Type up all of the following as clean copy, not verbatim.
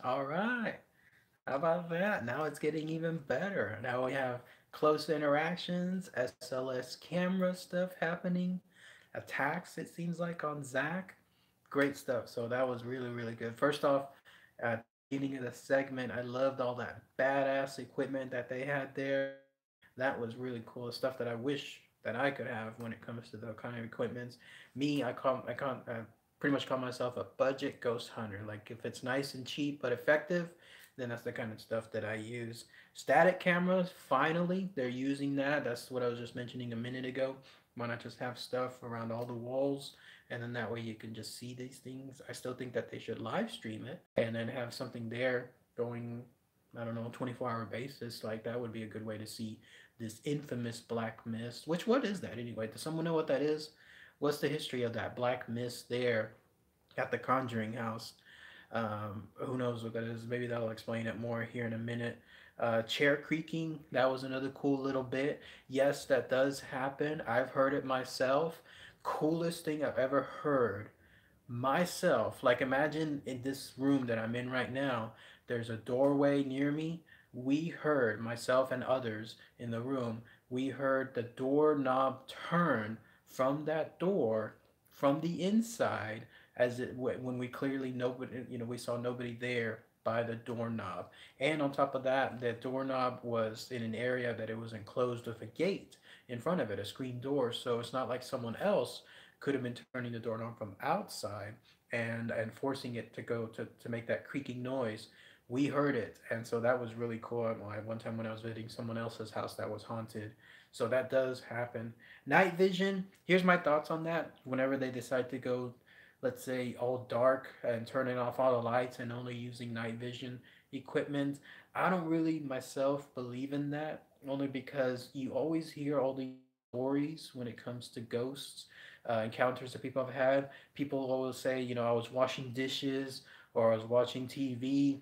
All right. How about that? Now it's getting even better. Now we have close interactions, SLS camera stuff happening, attacks, it seems like, on Zach. Great stuff. So that was really, really good. First off, at the beginning of the segment, I loved all that badass equipment that they had there. That was really cool. Stuff that I wish that I could have when it comes to the kind of equipments. Me, I pretty much call myself a budget ghost hunter. Like if it's nice and cheap but effective, then that's the kind of stuff that I use. Static cameras, finally, they're using that. That's what I was just mentioning a minute ago. Why not just have stuff around all the walls, and then that way you can just see these things. I still think that they should live stream it and then have something there going, I don't know, 24-hour basis. Like that would be a good way to see this infamous black mist. Which, what is that anyway? Does someone know what that is? What's the history of that black mist there at the Conjuring house? Who knows what that is? Maybe that'll explain it more here in a minute. Chair creaking, that was another cool little bit. Yes, that does happen. I've heard it myself. Coolest thing I've ever heard myself. Like, imagine in this room that I'm in right now, there's a doorway near me. We heard, myself and others in the room, we heard the doorknob turn from that door from the inside, as it when we clearly nobody, we saw nobody there by the doorknob. And on top of that, the doorknob was in an area that it was enclosed with a gate in front of it, a screen door. So it's not like someone else could have been turning the doorknob from outside and forcing it to go to make that creaking noise. We heard it, and so that was really cool. One time when I was visiting someone else's house that was haunted, so that does happen. Night vision. Here's my thoughts on that. Whenever they decide to go, let's say, all dark and turning off all the lights and only using night vision equipment, I don't really myself believe in that. Only because you always hear all these stories when it comes to ghosts, encounters that people have had. People always say, I was washing dishes, or I was watching TV,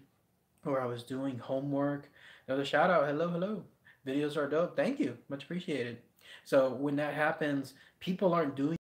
or I was doing homework. Another shout out, hello, hello. Videos are dope. Thank you, much appreciated. So when that happens, people aren't doing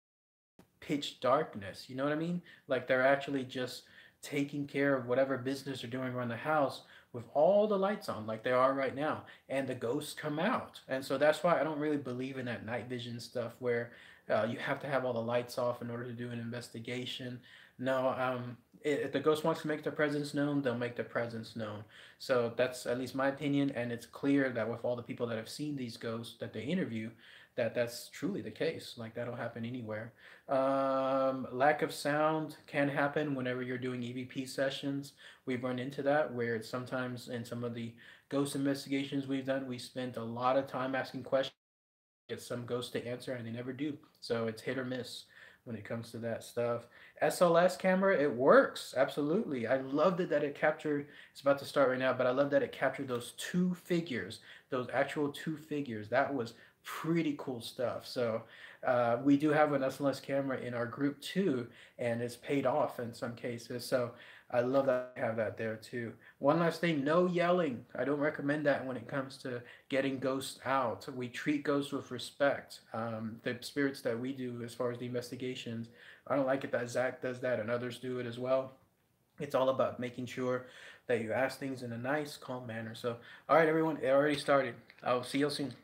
pitch darkness. You know what I mean? Like they're actually just taking care of whatever business they're doing around the house with all the lights on, like they are right now, and the ghosts come out. And so that's why I don't really believe in that night vision stuff where you have to have all the lights off in order to do an investigation. No, if the ghost wants to make their presence known, they'll make their presence known. So that's at least my opinion, and it's clear that with all the people that have seen these ghosts that they interview, that that's truly the case. Like that'll happen anywhere. Lack of sound can happen whenever you're doing EVP sessions. We've run into that where sometimes in some of the ghost investigations we've done, we spent a lot of time asking questions, get some ghosts to answer, and they never do. So it's hit or miss when it comes to that stuff. SLS camera, it works absolutely. I loved it that it captured. It's about to start right now, but I love that it captured those two figures, those actual two figures. That was pretty cool stuff. So we do have an SLS camera in our group too, and it's paid off in some cases. So I love that I have that there too. One last thing, no yelling. I don't recommend that when it comes to getting ghosts out. We treat ghosts with respect. The spirits that we do as far as the investigations, I don't like it that Zach does that and others do it as well. It's all about making sure that you ask things in a nice, calm manner. So, all right, everyone, it already started. I'll see you soon.